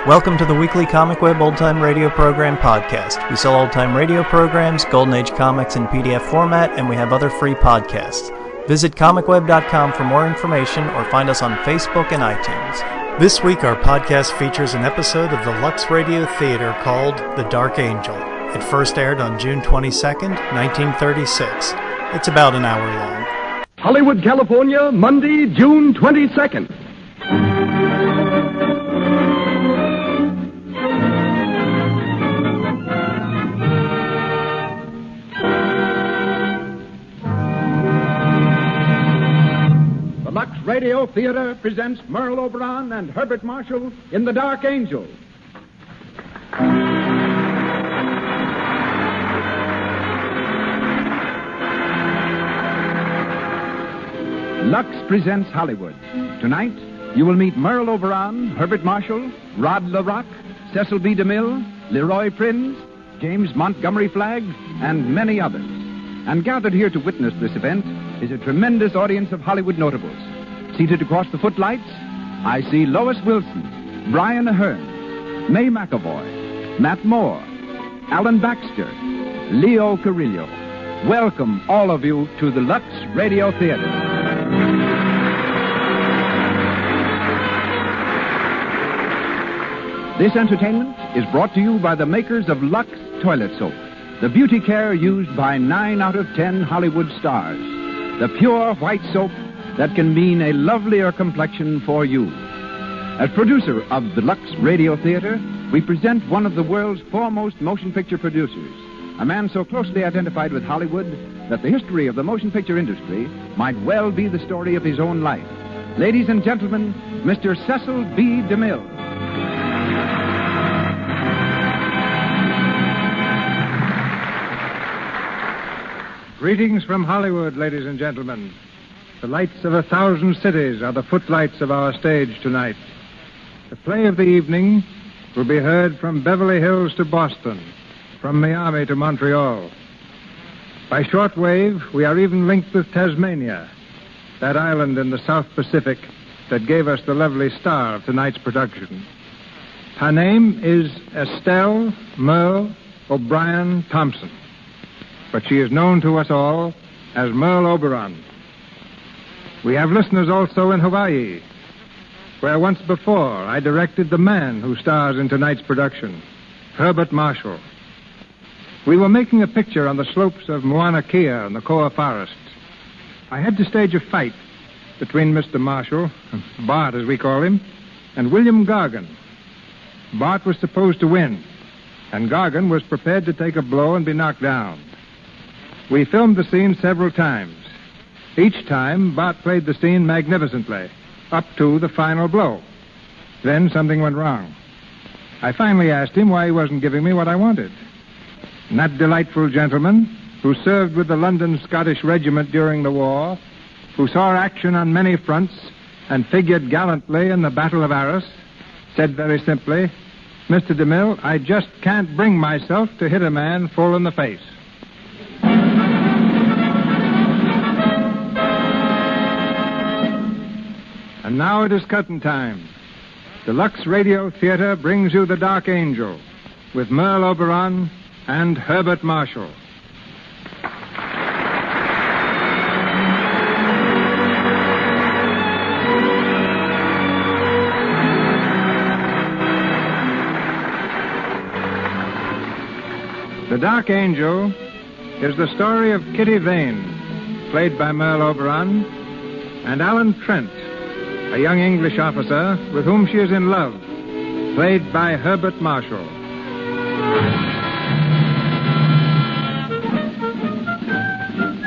Welcome to the weekly ComicWeb Old Time Radio Program podcast. We sell old-time radio programs, Golden Age comics in PDF format, and we have other free podcasts. Visit comicweb.com for more information or find us on Facebook and iTunes. This week our podcast features an episode of the Lux Radio Theater called The Dark Angel. It first aired on June 22nd, 1936. It's about an hour long. Hollywood, California, Monday, June 22nd. Radio Theater presents Merle Oberon and Herbert Marshall in The Dark Angel. Lux presents Hollywood. Tonight, you will meet Merle Oberon, Herbert Marshall, Rod LaRock, Cecil B. DeMille, Leroy Prinz, James Montgomery Flagg, and many others. And gathered here to witness this event is a tremendous audience of Hollywood notables. Seated across the footlights, I see Lois Wilson, Brian Ahern, May McAvoy, Matt Moore, Alan Baxter, Leo Carrillo. Welcome, all of you, to the Lux Radio Theater. This entertainment is brought to you by the makers of Lux Toilet Soap, the beauty care used by 9 out of 10 Hollywood stars. The pure white soap that can mean a lovelier complexion for you. As producer of the Lux Radio Theater, we present one of the world's foremost motion picture producers, a man so closely identified with Hollywood that the history of the motion picture industry might well be the story of his own life. Ladies and gentlemen, Mr. Cecil B. DeMille. Greetings from Hollywood, ladies and gentlemen. The lights of 1,000 cities are the footlights of our stage tonight. The play of the evening will be heard from Beverly Hills to Boston, from Miami to Montreal. By shortwave, we are even linked with Tasmania, that island in the South Pacific that gave us the lovely star of tonight's production. Her name is Estelle Merle O'Brien Thompson, but she is known to us all as Merle Oberon. We have listeners also in Hawaii, where once before I directed the man who stars in tonight's production, Herbert Marshall. We were making a picture on the slopes of Mauna Kea in the Koa Forest. I had to stage a fight between Mr. Marshall, Bart as we call him, and William Gargan. Bart was supposed to win, and Gargan was prepared to take a blow and be knocked down. We filmed the scene several times. Each time, Bart played the scene magnificently, up to the final blow. Then something went wrong. I finally asked him why he wasn't giving me what I wanted. And that delightful gentleman, who served with the London Scottish Regiment during the war, who saw action on many fronts and figured gallantly in the Battle of Arras, said very simply, "Mr. DeMille, I just can't bring myself to hit a man full in the face." And now it is curtain time. The Lux Radio Theater brings you The Dark Angel with Merle Oberon and Herbert Marshall. The Dark Angel is the story of Kitty Vane, played by Merle Oberon, and Alan Trent, a young English officer with whom she is in love, played by Herbert Marshall.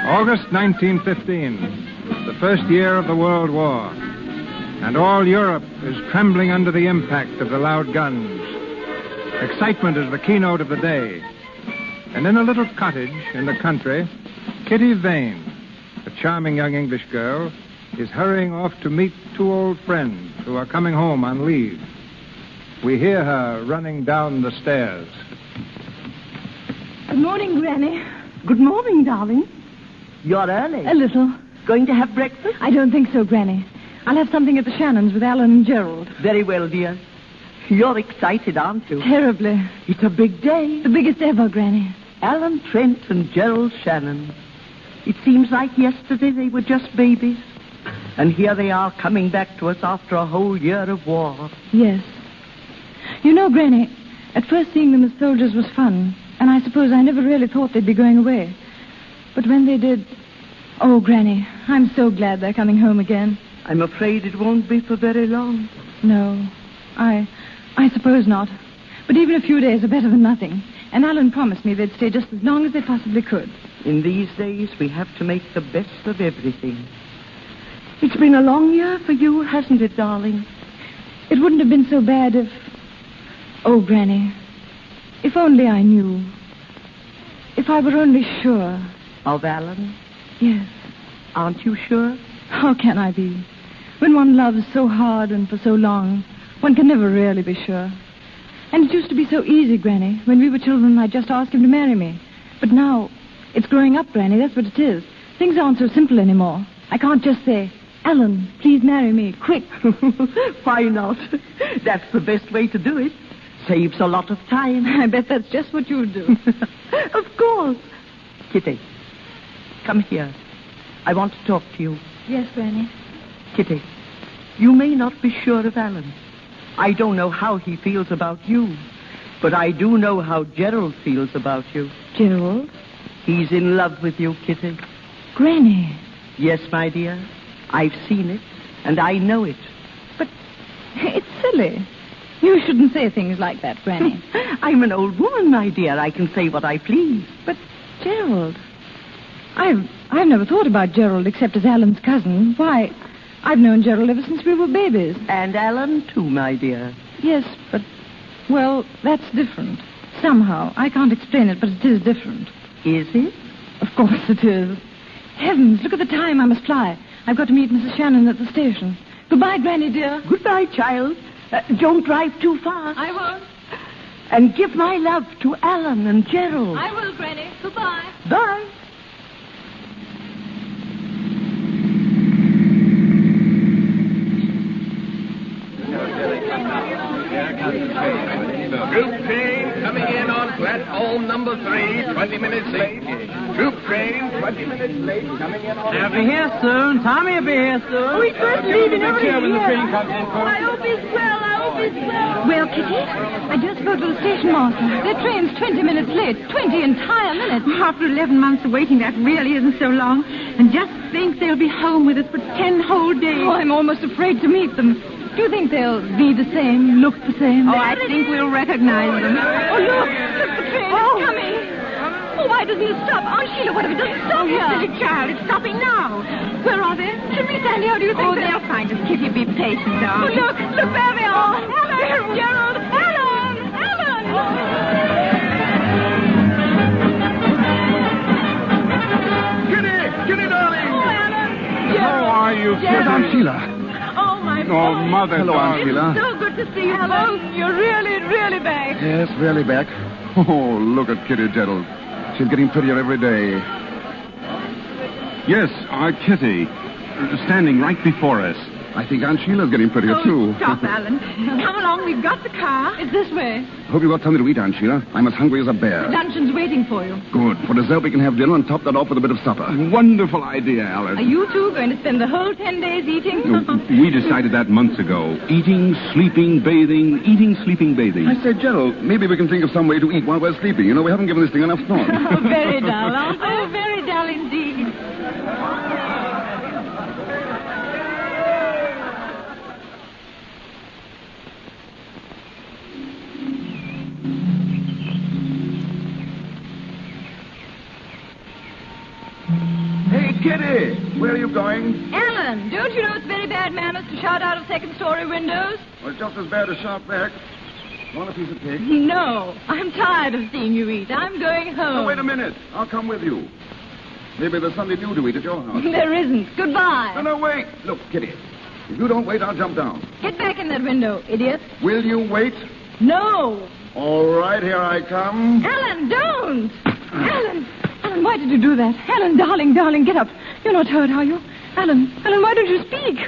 August 1915, the first year of the World War, and all Europe is trembling under the impact of the loud guns. Excitement is the keynote of the day. And in a little cottage in the country, Kitty Vane, a charming young English girl, is hurrying off to meet 2 old friends who are coming home on leave. We hear her running down the stairs. Good morning, Granny. Good morning, darling. You're early. A little. Going to have breakfast? I don't think so, Granny. I'll have something at the Shannons with Alan and Gerald. Very well, dear. You're excited, aren't you? Terribly. It's a big day. The biggest ever, Granny. Alan, Trent, and Gerald Shannon. It seems like yesterday they were just babies. And here they are coming back to us after a whole year of war. Yes. You know, Granny, at first seeing them as soldiers was fun. And I suppose I never really thought they'd be going away. But when they did... Oh, Granny, I'm so glad they're coming home again. I'm afraid it won't be for very long. No, I suppose not. But even a few days are better than nothing. And Alan promised me they'd stay just as long as they possibly could. In these days, we have to make the best of everything. It's been a long year for you, hasn't it, darling? It wouldn't have been so bad if... Oh, Granny, if only I knew. If I were only sure. Of Alan? Yes. Aren't you sure? How can I be? When one loves so hard and for so long, one can never really be sure. And it used to be so easy, Granny. When we were children, I'd just ask him to marry me. But now, it's growing up, Granny. That's what it is. Things aren't so simple anymore. I can't just say, Alan, please marry me, quick. Why not? That's the best way to do it. Saves a lot of time. I bet that's just what you do. Of course. Kitty, come here. I want to talk to you. Yes, Granny. Kitty, you may not be sure of Alan. I don't know how he feels about you, but I do know how Gerald feels about you. Gerald? He's in love with you, Kitty. Granny. Yes, my dear. I've seen it, and I know it. But it's silly. You shouldn't say things like that, Granny. I'm an old woman, my dear. I can say what I please. But, Gerald, I've never thought about Gerald except as Alan's cousin. Why, I've known Gerald ever since we were babies. And Alan, too, my dear. Yes, but, well, that's different. Somehow. I can't explain it, but it is different. Is it? Of course it is. Heavens, look at the time. I must fly. I've got to meet Mrs. Shannon at the station. Goodbye, Granny, dear. Goodbye, child. Don't drive too fast. I won't. And give my love to Alan and Gerald. I will, Granny. Goodbye. Bye. Troop train coming in on platform number 3, 20 minutes late. Troop train, 20 minutes late, coming in on... I'll be here soon. Tommy will be here soon. Oh, he's first leaving early. When the train comes in, folks. I hope he's well. Well, Kitty, I just spoke to the station master. Their train's 20 minutes late. 20 entire minutes. After 11 months of waiting, that really isn't so long. And just think they'll be home with us for 10 whole days. Oh, I'm almost afraid to meet them. Do you think they'll be the same, look the same? Oh, I think we'll recognize them. Oh, look the train is coming. Oh, why doesn't it stop? Aunt Sheila, what if it doesn't stop? Oh, silly child, it's stopping now. Where are they? Teresa, Andy, how do you think they'll find us. Kitty, be patient, Oh, darling. look there they are. Alan, Gerald, Alan. Kitty, darling! Oh, Alan. How are you, Gerald. Aunt Sheila? Oh, my Oh, boy. Mother, Hello, Aunt Sheila. It's so good to see you, Alan. You're really back. Yes, really back. Oh, look at Kitty, Gerald. She's getting prettier every day. Yes, our Kitty, standing right before us. I think Aunt Sheila's getting prettier, too. Stop, Alan. Come along, we've got the car. It's this way. Hope you got something to eat, Aunt Sheila. I'm as hungry as a bear. Luncheon's waiting for you. Good. For dessert, we can have dinner and top that off with a bit of supper. Wonderful idea, Alice. Are you two going to spend the whole 10 days eating? We decided that months ago. Eating, sleeping, bathing, eating, sleeping, bathing. I said, Gerald, maybe we can think of some way to eat while we're sleeping. You know, we haven't given this thing enough thought. Oh, very dull, aren't they? Oh, very dull indeed. Hey, Kitty, where are you going? Alan, don't you know it's very bad manners to shout out of second-story windows? Well, it's just as bad as shout back. Want a piece of cake? No, I'm tired of seeing you eat. I'm going home. Oh, wait a minute. I'll come with you. Maybe there's something new to eat at your house. There isn't. Goodbye. No, wait. Look, Kitty, if you don't wait, I'll jump down. Get back in that window, idiot. Will you wait? No. All right, here I come. Alan, don't. Alan, why did you do that? Alan, darling, get up. You're not hurt, are you? Alan, why don't you speak?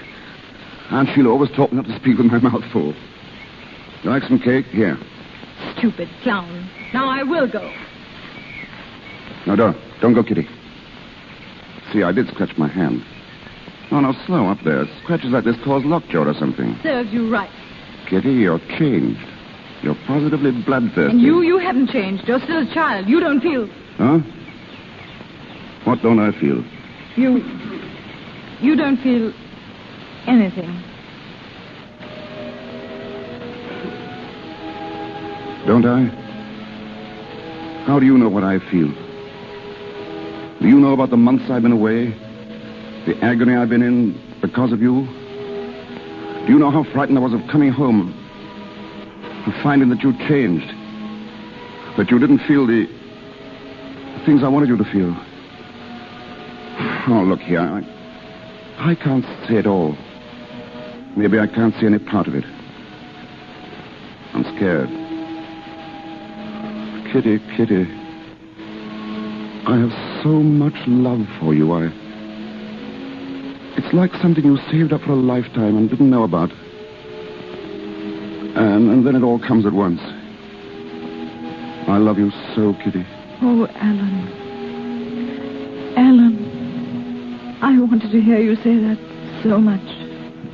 Aunt Sheila always taught me not to speak with my mouth full. You like some cake? Here. Stupid clown. Now I will go. No, don't go, Kitty. See, I did scratch my hand. No, slow up there. Scratches like this cause lockjaw or something. Serves you right. Kitty, you're changed. You're positively bloodthirsty. And you haven't changed. You're still a child. You don't feel... Huh? What don't I feel? You don't feel anything. Don't I? How do you know what I feel? Do you know about the months I've been away? The agony I've been in because of you? Do you know how frightened I was of coming home, of finding that you'd changed? That you didn't feel the things I wanted you to feel? Oh, look here. I can't say it all. Maybe I can't see any part of it. I'm scared. Kitty. I have so much love for you. It's like something you saved up for a lifetime and didn't know about. And then it all comes at once. I love you so, Kitty. Oh, Alan. Alan. I wanted to hear you say that so much.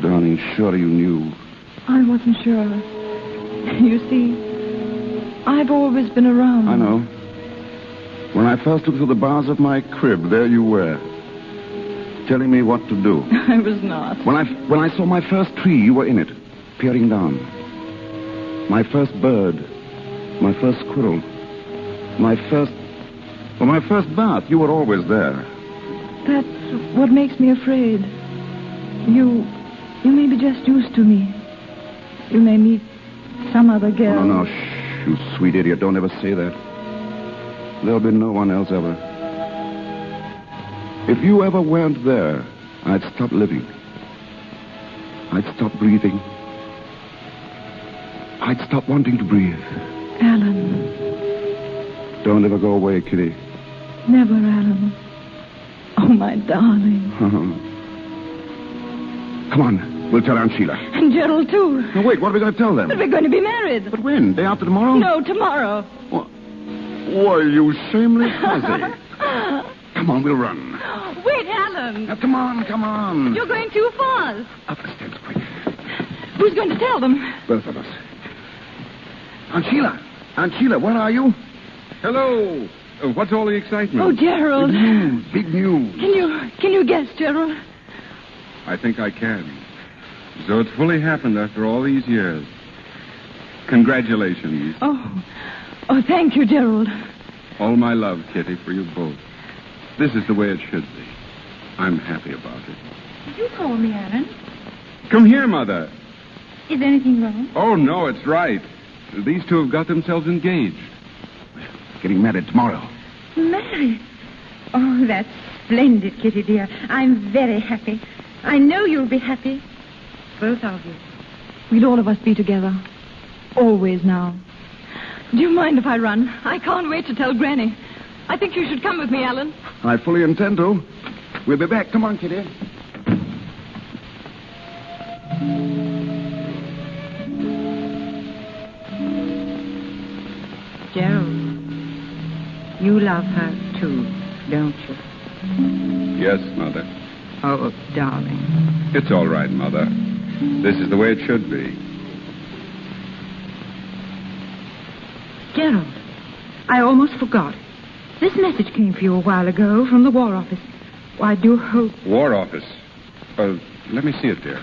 Darling, surely you knew. I wasn't sure. You see, I've always been around. I know. When I first looked through the bars of my crib, there you were, telling me what to do. I was not. When I saw my first tree, you were in it, peering down. My first bird, my first squirrel, my first bath, you were always there. That's what makes me afraid. You may be just used to me. You may meet some other girl. Oh, no, shh, you sweet idiot. Don't ever say that. There'll be no one else ever. If you ever weren't there, I'd stop living. I'd stop breathing. I'd stop wanting to breathe. Alan. Don't ever go away, Kitty. Never, Alan. Oh, my darling. Come on. We'll tell Aunt Sheila. And Gerald, too. No, wait. What are we going to tell them? But we're going to be married. But when? Day after tomorrow? No, tomorrow. Why, you shameless hussy. Come on, we'll run. Wait, Alan. Now, come on. You're going too fast. Up the steps, quick. Who's going to tell them? Both of us. Aunt Sheila, where are you? Hello. What's all the excitement? Oh, Gerald. Big news. Can you guess, Gerald? I think I can. So it's fully happened after all these years. Congratulations. Oh, thank you, Gerald. All my love, Kitty, for you both. This is the way it should be. I'm happy about it. Did you call me, Alan? Come here, Mother. Is anything wrong? Oh, no, it's right. These two have got themselves engaged. Getting married tomorrow. Married? Oh, that's splendid, Kitty, dear. I'm very happy. I know you'll be happy. Both of you. We'll all of us be together. Always now. Do you mind if I run? I can't wait to tell Granny. I think you should come with me, Alan. I fully intend to. We'll be back. Come on, Kitty. Gerald, you love her too, don't you? Yes, Mother. Oh, darling. It's all right, Mother. This is the way it should be. Gerald, I almost forgot. This message came for you a while ago from the War Office. I do hope... War Office? Let me see it, dear.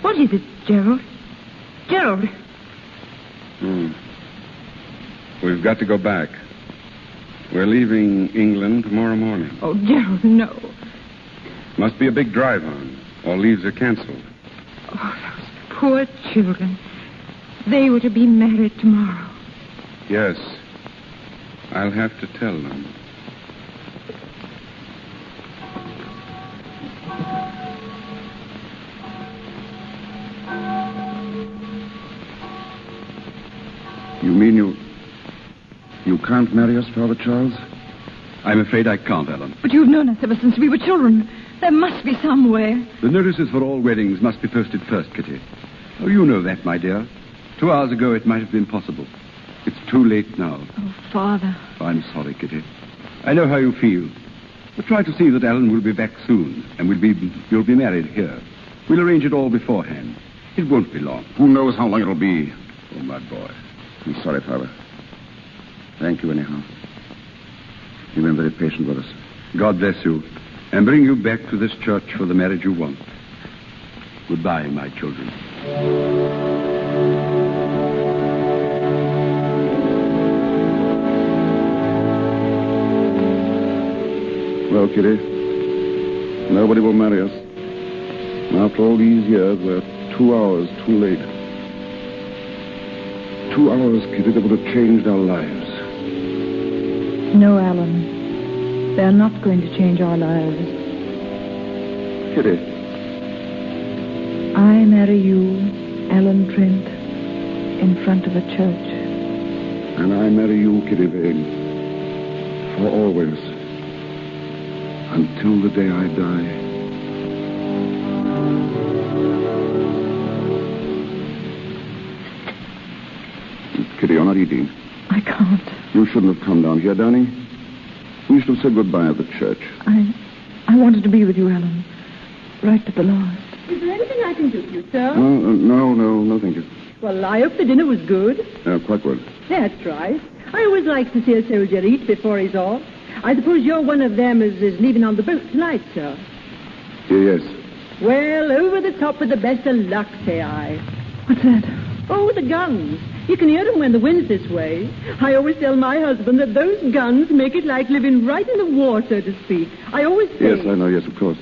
What is it, Gerald? Gerald! We've got to go back. We're leaving England tomorrow morning. Oh, Gerald, no. Must be a big drive on. All leaves are canceled. Oh, those poor children. They were to be married tomorrow. Yes. I'll have to tell them. You mean you can't marry us, Father Charles? I'm afraid I can't, Alan. But you've known us ever since we were children. There must be some way. The notices for all weddings must be posted first, Kitty. Oh, you know that, my dear. 2 hours ago, it might have been possible. It's too late now. Oh, Father. I'm sorry, Kitty. I know how you feel. But try to see that Alan will be back soon, and you'll be married here. We'll arrange it all beforehand. It won't be long. Who knows how long it'll be? Oh, my boy. I'm sorry, Father. Thank you, anyhow. You've been very patient with us. God bless you, and bring you back to this church for the marriage you want. Goodbye, my children. Well, Kitty, nobody will marry us. After all these years, we're 2 hours too late. 2 hours, Kitty, that would have changed our lives. No, Alan. They're not going to change our lives. Kitty. I marry you, Alan Trent, in front of a church. And I marry you, Kitty Vane, for always. Until the day I die. Kitty, you're not eating. I can't. You shouldn't have come down here, Danny. We should have said goodbye at the church. I wanted to be with you, Alan. Right to the last. Is there anything I can do for you, sir? No, thank you. Well, I hope the dinner was good. Quite good. That's right. I always like to see a soldier eat before he's off. I suppose you're one of them as is leaving on the boat tonight, sir. Yes. Well, over the top with the best of luck, say I. What's that? Oh, the guns. You can hear them when the wind's this way. I always tell my husband that those guns make it like living right in the war, so to speak. I always say... Yes, I know, yes, of course.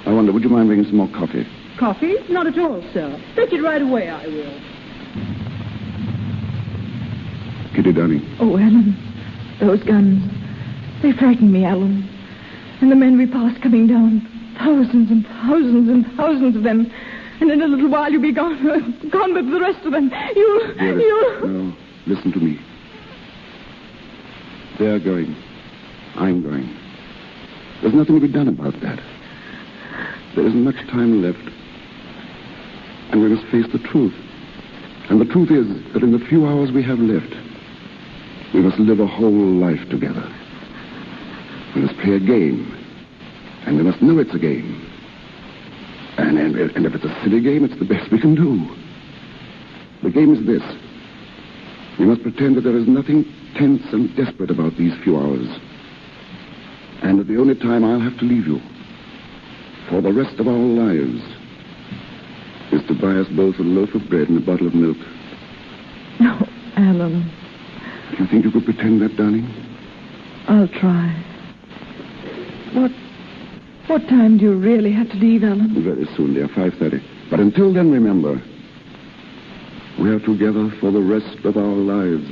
I wonder, would you mind bringing some more coffee? Coffee? Not at all, sir. Fetch it right away, I will. Kitty, darling. Oh, Alan, those guns. They frighten me, Alan. And the men we passed coming down. Thousands and thousands and thousands of them. And in a little while you'll be gone with the rest of them. You'll... No, listen to me. They're going. I'm going. There's nothing to be done about that. There isn't much time left. And we must face the truth. And the truth is that in the few hours we have left, we must live a whole life together. We must play a game. And we must know it's a game. And if it's a silly game, it's the best we can do. The game is this. We must pretend that there is nothing tense and desperate about these few hours. And that the only time I'll have to leave you for the rest of our lives is to buy us both a loaf of bread and a bottle of milk. No, Alan. Do you think you could pretend that, darling? I'll try. What time do you really have to leave, Alan? Very soon, dear, 5:30. But until then, remember, we are together for the rest of our lives.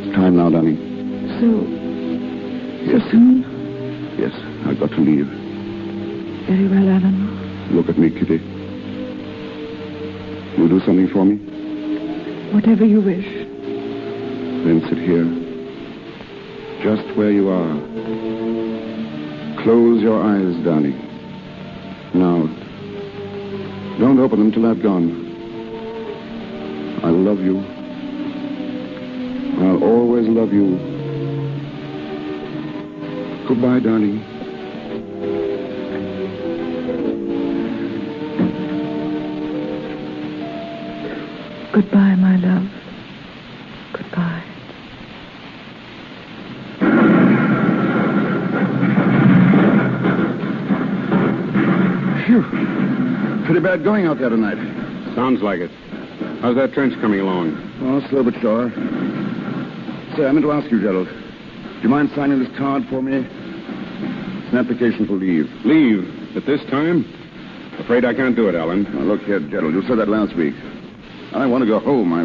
It's time now, darling. So soon? Yes, I've got to leave. Very well, Alan. Look at me, Kitty. You'll do something for me? Whatever you wish. Then sit here. Just where you are. Close your eyes, darling. Now, don't open them till I've gone. I love you. I'll always love you. Goodbye, darling. Goodbye, my love. Goodbye. Phew. Pretty bad going out there tonight. Sounds like it. How's that trench coming along? Oh, slow but sure. Say, I meant to ask you, Gerald. Do you mind signing this card for me? It's an application for leave. Leave? At this time? Afraid I can't do it, Alan. Now, look here, Gerald. You said that last week. I want to go home. I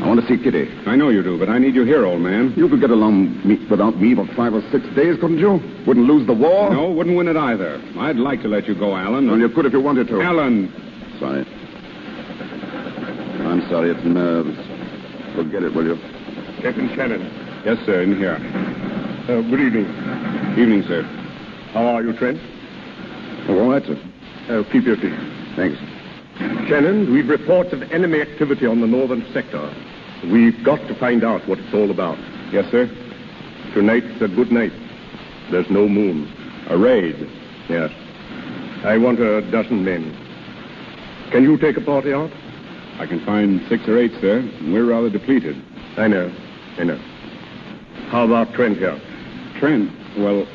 want to see Kitty. I know you do, but I need you here, old man. You could get along without me for 5 or 6 days, couldn't you? Wouldn't lose the war? No, wouldn't win it either. I'd like to let you go, Alan. Well, you could if you wanted to. Alan! Sorry. I'm sorry, it's nerves. Forget it, will you? Captain Shannon. Yes, sir, in here. Good evening. Evening, sir. How are you, Trent? Oh, all right, sir. Keep your seat. Thanks. Shannon, we've reports of enemy activity on the northern sector. We've got to find out what it's all about. Yes, sir. Tonight's a good night. There's no moon. A raid? Yes. I want a dozen men. Can you take a party out? I can find 6 or 8, sir. We're rather depleted. I know. How about Trent here? Trent? Well,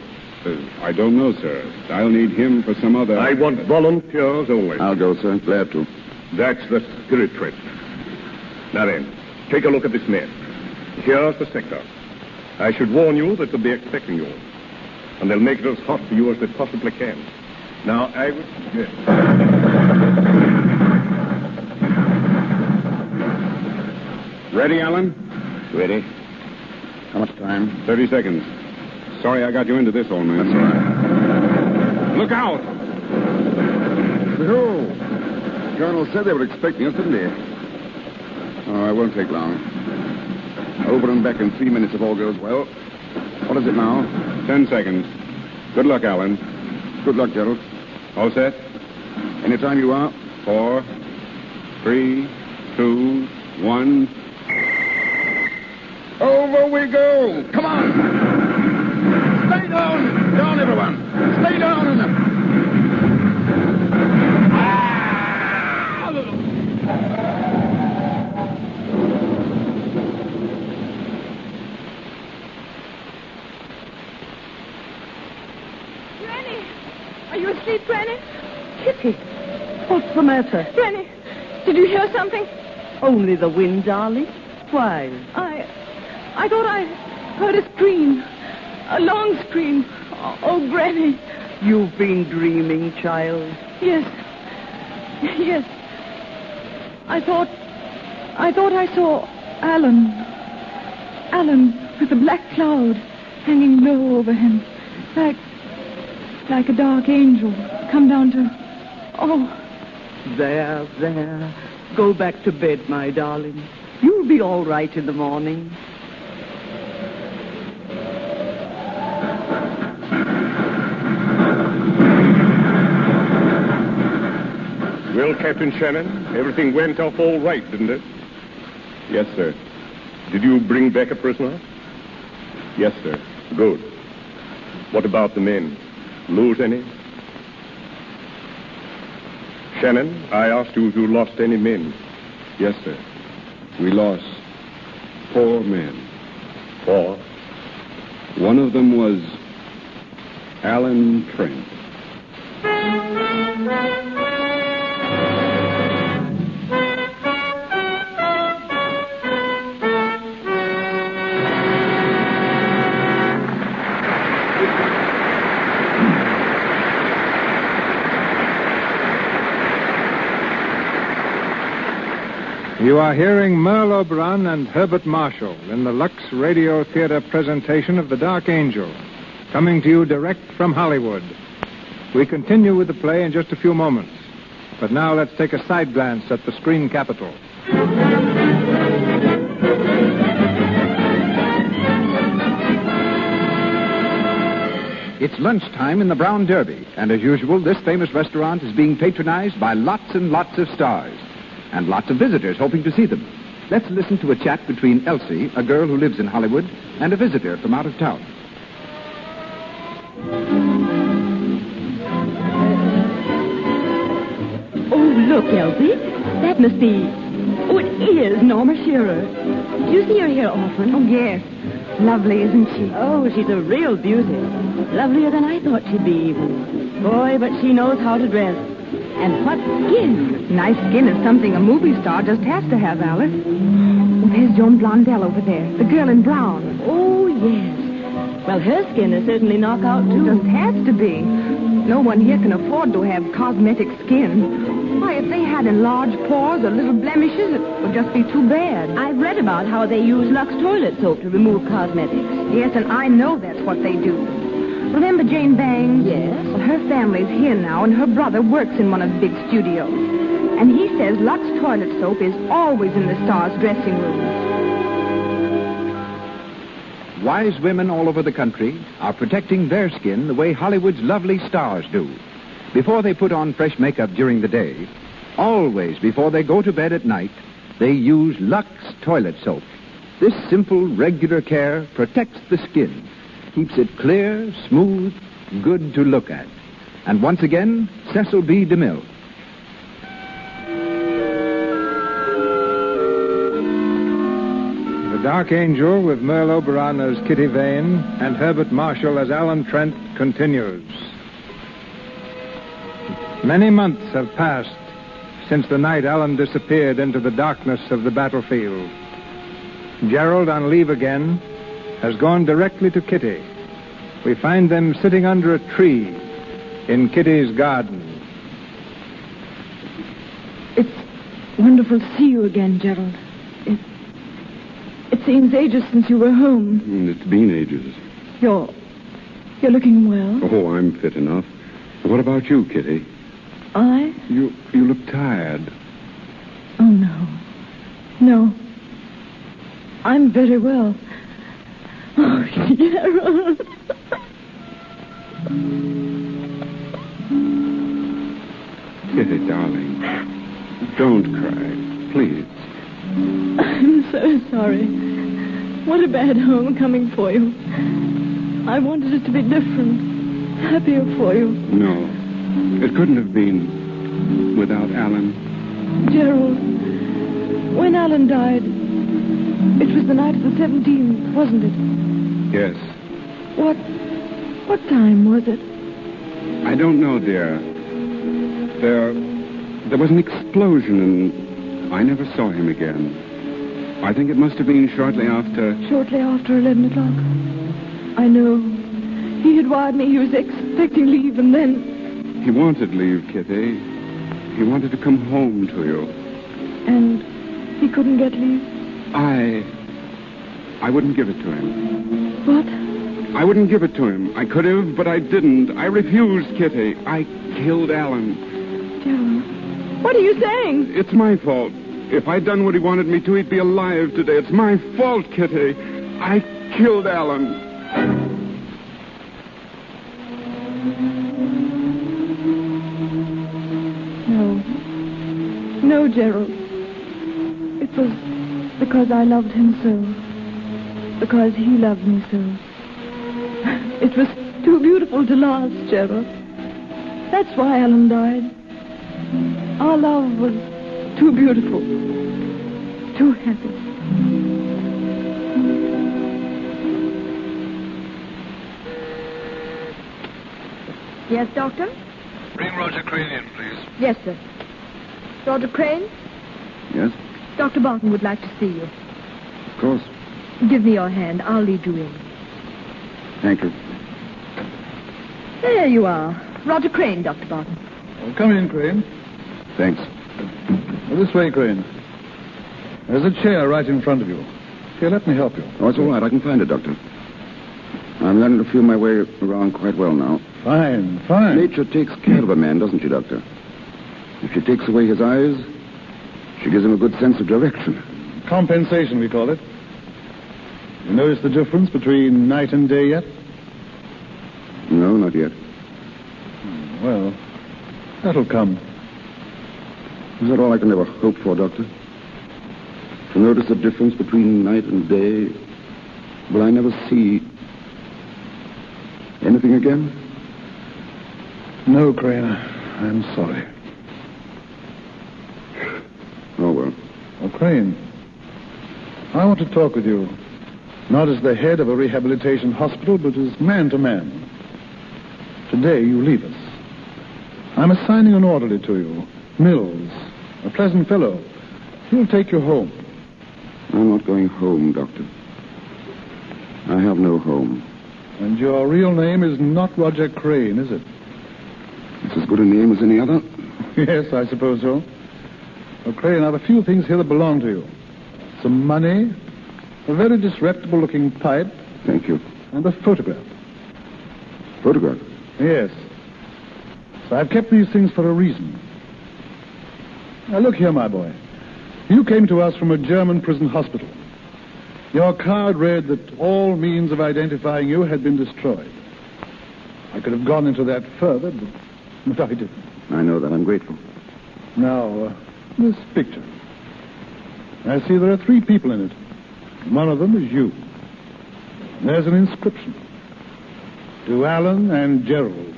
I don't know, sir. I'll need him for some other... I want volunteers only. I'll go, sir. Glad to. That's the spirit, Trent. Now then, take a look at this map. Here's the sector. I should warn you that they'll be expecting you. And they'll make it as hot for you as they possibly can. Now, I would... Yes. Ready, Alan? Ready. How much time? 30 seconds. Sorry I got you into this, old man. That's all right. Look out! Oh, Colonel said they were expecting us, didn't he? Oh, it won't take long. Over and back in 3 minutes if all goes well. What is it now? 10 seconds. Good luck, Alan. Good luck, Gerald. All set? Anytime you are. 4, 3, 2, 1. Over we go! Come on! Stay down! Down, everyone! Stay down in them! Granny! Are you asleep, Granny? Kitty, what's the matter? Granny, did you hear something? Only the wind, darling. Why? I thought I heard a scream. A long scream. Oh, Granny. You've been dreaming, child. Yes. I thought I saw Alan. Alan with a black cloud hanging low over him. Like a dark angel come down to... Oh. There. Go back to bed, my darling. You'll be all right in the morning. Well, Captain Shannon, everything went off all right, didn't it? Yes, sir. Did you bring back a prisoner? Yes, sir. Good. What about the men? Lose any? Shannon, I asked you if you lost any men. Yes, sir. We lost 4 men. 4? One of them was Alan Trent. You are hearing Merle Oberon and Herbert Marshall in the Lux Radio Theater presentation of The Dark Angel, coming to you direct from Hollywood. We continue with the play in just a few moments. But now let's take a side glance at the screen capital. It's lunchtime in the Brown Derby, and as usual, this famous restaurant is being patronized by lots and lots of stars, and lots of visitors hoping to see them. Let's listen to a chat between Elsie, a girl who lives in Hollywood, and a visitor from out of town. Oh, look, Elsie. That must be... Oh, it is Norma Shearer. Do you see her here often? Oh, yes. Lovely, isn't she? Oh, she's a real beauty. Lovelier than I thought she'd be, even. Boy, but she knows how to dress. And what skin? Nice skin is something a movie star just has to have, Alice. Oh, there's Joan Blondell over there, the girl in brown. Oh, yes. Well, her skin is certainly knockout, too. Just has to be. No one here can afford to have cosmetic skin. Why, if they had enlarged pores or little blemishes, it would just be too bad. I've read about how they use Lux toilet soap to remove cosmetics. Yes, and I know that's what they do. Remember Jane Bangs? Yes. Well, her family's here now, and her brother works in one of the big studios. And he says Lux toilet soap is always in the stars' dressing room. wise women all over the country are protecting their skin the way Hollywood's lovely stars do. Before they put on fresh makeup during the day, always before they go to bed at night, they use Lux toilet soap. This simple, regular care protects the skin, keeps it clear, smooth, good to look at. And once again, Cecil B. DeMille. The Dark Angel, with Merle Oberon as Kitty Vane and Herbert Marshall as Alan Trent, continues. Many months have passed since the night Alan disappeared into the darkness of the battlefield. Gerald, on leave again, has gone directly to Kitty. We find them sitting under a tree in Kitty's garden. It's wonderful to see you again, Gerald. It seems ages since you were home. It's been ages. You're looking well. Oh, I'm fit enough. What about you, Kitty? I? You look tired. Oh, no. No. I'm very well. Oh, Gerald. Kitty, darling. Don't cry, please. I'm so sorry. What a bad homecoming for you. I wanted it to be different, happier for you. No, it couldn't have been without Alan. Gerald, when Alan died, it was the night of the 17th, wasn't it? Yes. What time was it? I don't know, dear. There was an explosion, and I never saw him again. I think it must have been shortly after... Shortly after 11 o'clock. I know. He had wired me he was expecting leave, and then... He wanted leave, Kitty. He wanted to come home to you. And he couldn't get leave? I wouldn't give it to him. What? I wouldn't give it to him. I could have, but I didn't. I refused, Kitty. I killed Alan. Gerald, what are you saying? It's my fault. If I'd done what he wanted me to, he'd be alive today. It's my fault, Kitty. I killed Alan. No, Gerald. It was because I loved him so. Because he loved me so. It was too beautiful to last, Gerald. That's why Alan died. Our love was too beautiful. Too happy. Yes, Doctor? Bring Roger Crane in, please. Yes, sir. Roger Crane? Yes? Dr. Barton would like to see you. Of course. Give me your hand. I'll lead you in. Thank you. There you are. Roger Crane, Dr. Barton. Well, come in, Crane. Thanks. Well, this way, Crane. There's a chair right in front of you. Here, let me help you. Oh, it's all right. I can find it, Doctor. I'm learning to feel my way around quite well now. Fine, fine. Nature takes care of a man, doesn't she, Doctor? If she takes away his eyes, she gives him a good sense of direction. Compensation, we call it. You notice the difference between night and day yet? No, not yet. Well, that'll come. Is that all I can ever hope for, Doctor? To notice the difference between night and day? Will I never see anything again? No, Crane. I'm sorry. Oh, well. Oh, Crane, I want to talk with you, not as the head of a rehabilitation hospital, but as man to man. Today, you leave us. I'm assigning an orderly to you, Mills, a pleasant fellow. He'll take you home. I'm not going home, Doctor. I have no home. And your real name is not Roger Crane, is it? It's as good a name as any other. Yes, I suppose so. Well, Crane, I have a few things here that belong to you. Some money, a very disreputable-looking pipe. Thank you. And a photograph. Photograph? Yes. So I've kept these things for a reason. Now, look here, my boy. You came to us from a German prison hospital. Your card read that all means of identifying you had been destroyed. I could have gone into that further, but I didn't. I know that. I'm grateful. Now, this picture. I see there are 3 people in it. One of them is you. There's an inscription. To Alan and Gerald.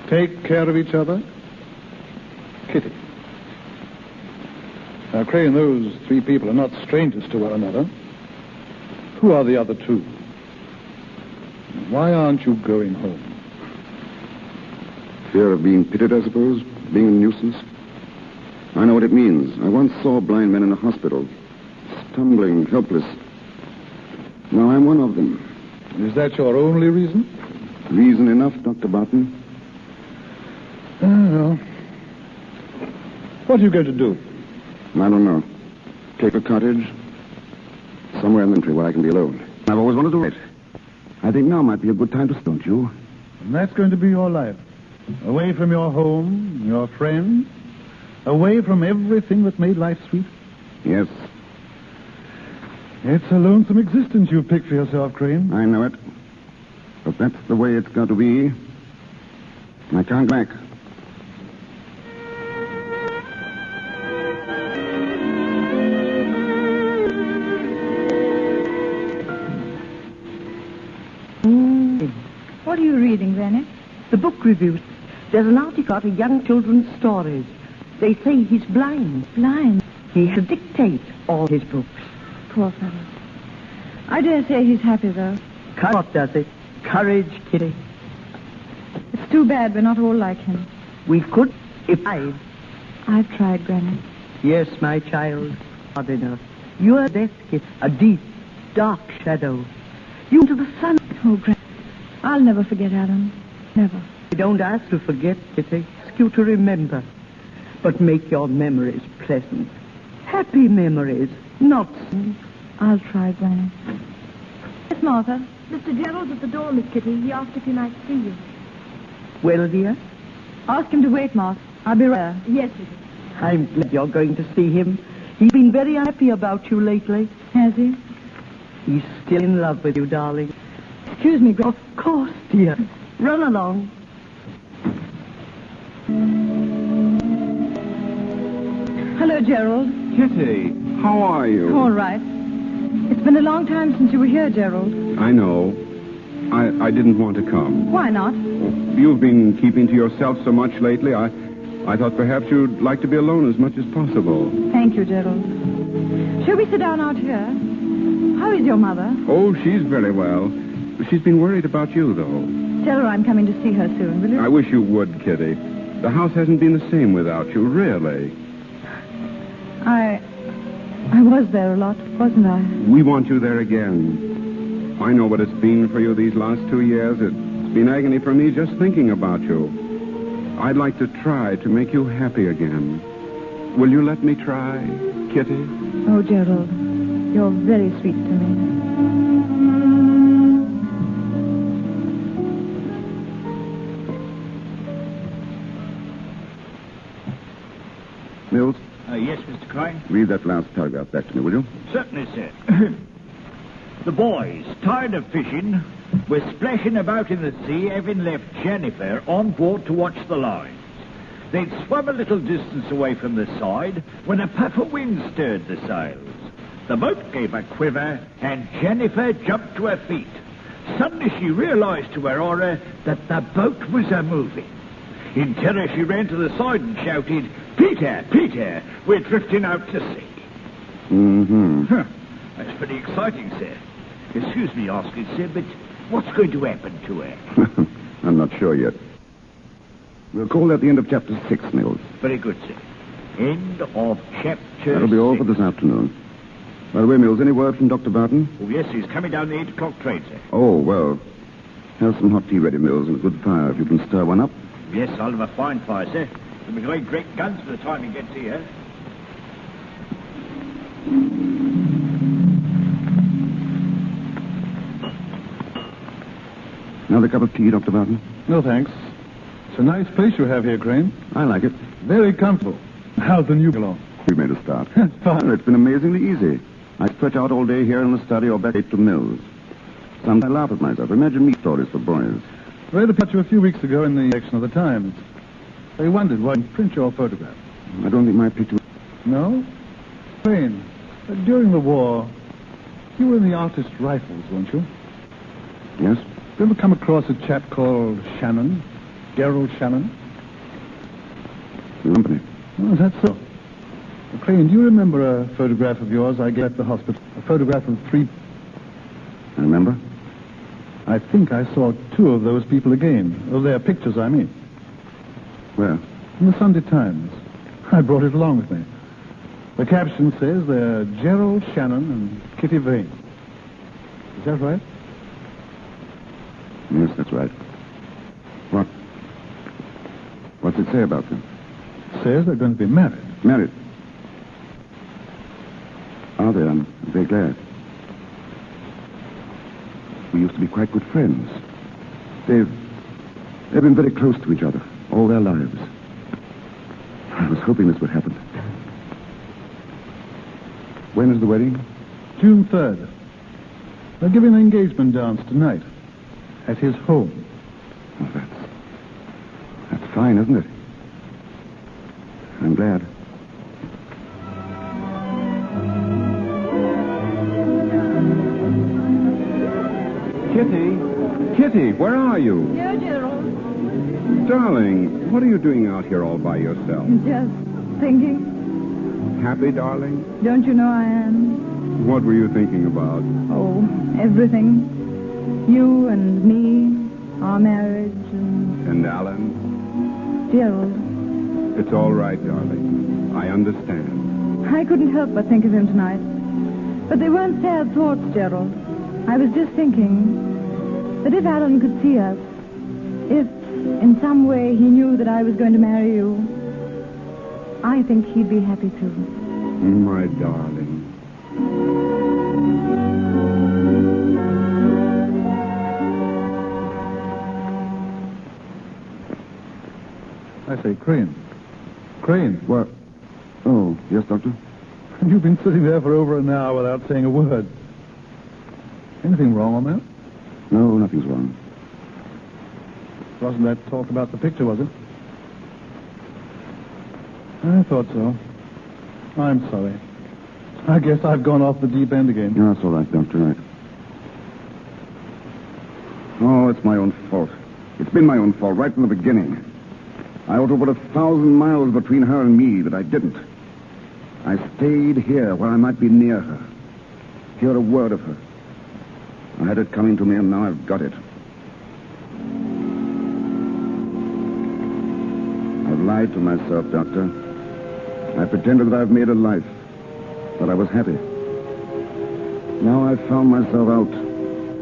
Take care of each other. Kitty. Now, Crane, those 3 people are not strangers to one another. Who are the other 2? Why aren't you going home? Fear of being pitied, I suppose? Being a nuisance? I know what it means. I once saw blind men in a hospital. Stumbling, helpless. Now I'm one of them. Is that your only reason? Reason enough, Dr. Barton. Well. What are you going to do? I don't know. Take a cottage. Somewhere in the country where I can be alone. I've always wanted to write. I think now might be a good time to start, don't you? And that's going to be your life. Away from your home, your friends. Away from everything that made life sweet. Yes. It's a lonesome existence you've picked for yourself, Crane. I know it. But that's the way it's got to be. I can't go back. What are you reading, Granny? The book reviews. There's an article about young children's stories. They say he's blind. Blind? He has to dictate all his books. Poor fellow. I dare say he's happy, though. What does it? Courage, Kitty. It's too bad we're not all like him. We could if I've tried, Granny. Yes, my child. Hard enough. You're death, Kitty. A deep, dark shadow. You to the sun. Oh, Granny. I'll never forget Alan. Never. I don't ask to forget, Kitty. Ask you to remember. But make your memories pleasant. Happy memories, not... I'll try, Granny. Yes, Martha. Mr. Gerald's at the door, Miss Kitty. He asked if he might see you. Well, dear? Ask him to wait, Martha. I'll be right there. Yes, Kitty. I'm glad you're going to see him. He's been very unhappy about you lately. Has he? He's still in love with you, darling. Excuse me, Of course, dear. Run along. Hello, Gerald. Kitty, how are you? All right. It's been a long time since you were here, Gerald. I know. I didn't want to come. Why not? You've been keeping to yourself so much lately. I thought perhaps you'd like to be alone as much as possible. Thank you, Gerald. Shall we sit down out here? How is your mother? Oh, she's very well. She's been worried about you, though. Tell her I'm coming to see her soon, will you? I wish you would, Kitty. The house hasn't been the same without you, really. I was there a lot, wasn't I? We want you there again. I know what it's been for you these last 2 years. It's been agony for me just thinking about you. I'd like to try to make you happy again. Will you let me try, Kitty? Oh, Gerald, you're very sweet to me. Mills? Yes, Mr. Crane? Read that last paragraph back to me, will you? Certainly, sir. The boys, tired of fishing, were splashing about in the sea, having left Jennifer on board to watch the lines. They'd swum a little distance away from the side when a puff of wind stirred the sails. The boat gave a quiver, and Jennifer jumped to her feet. Suddenly she realized to her horror that the boat was a-moving. In terror, she ran to the side and shouted, "Peter, Peter, we're drifting out to sea." Mm-hmm. That's pretty exciting, sir. Excuse me asking, sir, but what's going to happen to her? I'm not sure yet. We'll call that the end of chapter 6, Mills. Very good, sir. End of chapter That'll be all 6. for this afternoon. By the way, Mills, any word from Dr. Barton? Oh, yes, he's coming down the 8 o'clock train, sir. Oh, well. Have some hot tea ready, Mills, and a good fire if you can stir one up. Yes, I'll have a fine fire, sir. It'll be going great guns by the time he gets here. Another cup of tea, Dr. Barton? No, thanks. It's a nice place you have here, Crane. I like it. Very comfortable. How's the new along? We made a start. Fine. It's been amazingly easy. I stretch out all day here in the study or back to Mills. Sometimes I laugh at myself. Imagine me stories for boys. I read a picture a few weeks ago in the section of the Times. They wondered why you print your photograph. I don't think my picture... No? Wayne, during the war, you were in the artist rifles, weren't you? Yes? Did you ever come across a chap called Shannon? Gerald Shannon? Company. Oh, is that so? Well, Crane, do you remember a photograph of yours I gave at the hospital? A photograph of 3... I remember. I think I saw 2 of those people again. Of their pictures, I mean. Where? In the Sunday Times. I brought it along with me. The caption says they're Gerald Shannon and Kitty Vane. Is that right? Yes, that's right. What? What's it say about them? It says they're going to be married. Married? Are they? I'm very glad. We used to be quite good friends. They've been very close to each other all their lives. I was hoping this would happen. When is the wedding? June 3rd. They're giving an engagement dance tonight at his home. Oh, that's fine, isn't it? I'm glad. Kitty, where are you? Here, Gerald. Darling, what are you doing out here all by yourself? Just thinking. Happy, darling? Don't you know I am? What were you thinking about? Oh, everything. You and me, our marriage, and... And Alan? Gerald. It's all right, darling. I understand. I couldn't help but think of him tonight. But they weren't sad thoughts, Gerald. I was just thinking that if Alan could see us, if in some way he knew that I was going to marry you, I think he'd be happy too. My darling. I say, Crane. Crane. What? Oh, yes, Doctor? You've been sitting there for over an hour without saying a word. Anything wrong on that? No, nothing's wrong. Wasn't that talk about the picture, was it? I thought so. I'm sorry. I guess I've gone off the deep end again. No, that's all right, Doctor. Right. Oh, it's my own fault. It's been my own fault right from the beginning. I ought to put 1,000 miles between her and me, but I didn't. I stayed here where I might be near her. Hear a word of her. I had it coming to me, and now I've got it. I've lied to myself, Doctor. I pretended that I've made a life, that I was happy. Now I've found myself out.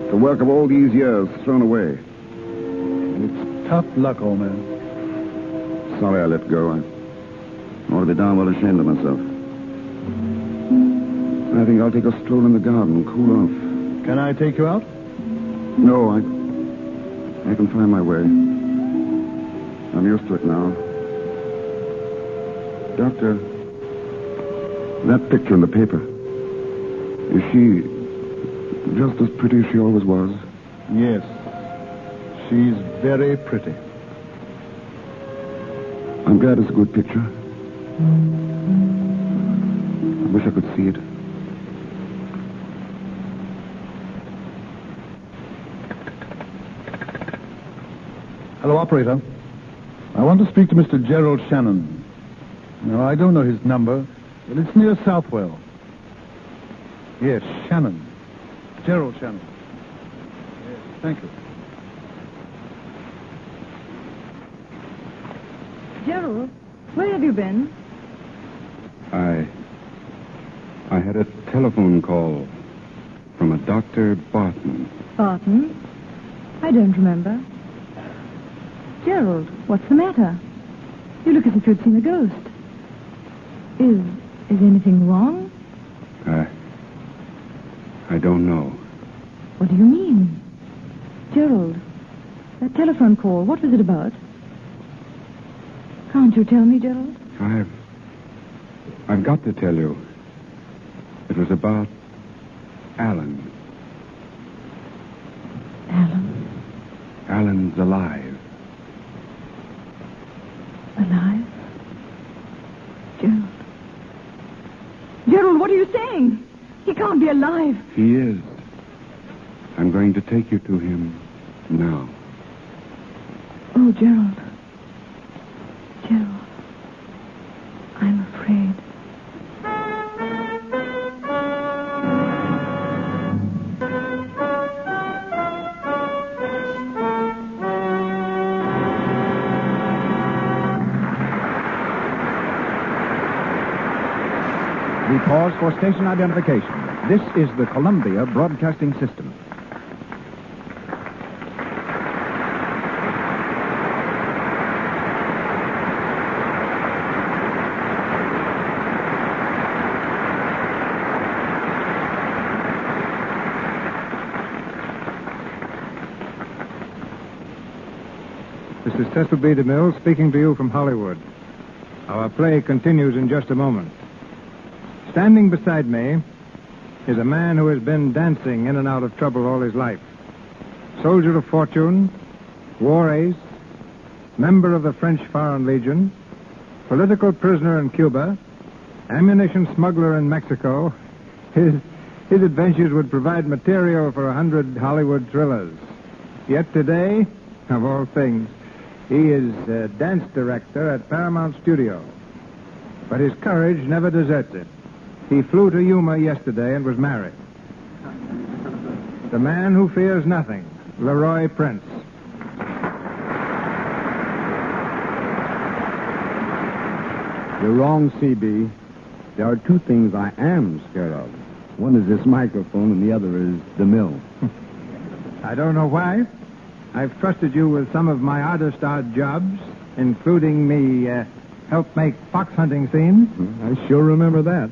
The work of all these years thrown away. It's tough luck, old man. Sorry I let go. I ought to be darn well ashamed of myself. I think I'll take a stroll in the garden and cool off. Can I take you out? No, I can find my way. I'm used to it now. Doctor, that picture in the paper, is she just as pretty as she always was? Yes. She's very pretty. I'm glad it's a good picture. I wish I could see it. Hello, operator. I want to speak to Mr. Gerald Shannon. No, I don't know his number, but it's near Southwell. Yes, Shannon. Gerald Shannon. Yes, thank you. Gerald, where have you been? I had a telephone call from a Dr. Barton. Barton? I don't remember. Gerald, what's the matter? You look as if you'd seen a ghost. Is anything wrong? I don't know. What do you mean? Gerald, that telephone call, what was it about? Can't you tell me, Gerald? I've got to tell you. It was about Alan. Alan? Alan's alive. Alive? Gerald. Gerald, what are you saying? He can't be alive. He is. I'm going to take you to him now. Oh, Gerald. Gerald. I'm afraid. We pause for station identification. This is the Columbia Broadcasting System. This is Cecil B. DeMille speaking to you from Hollywood. Our play continues in just a moment. Standing beside me is a man who has been dancing in and out of trouble all his life. Soldier of fortune, war ace, member of the French Foreign Legion, political prisoner in Cuba, ammunition smuggler in Mexico. His adventures would provide material for 100 Hollywood thrillers. Yet today, of all things, he is a dance director at Paramount Studio. But his courage never deserts it. He flew to Yuma yesterday and was married. The man who fears nothing, Leroy Prince. You're wrong, C.B. There are two things I am scared of. One is this microphone, and the other is DeMille. I don't know why. I've trusted you with some of my oddest odd jobs, including me help make fox hunting scenes. I sure remember that.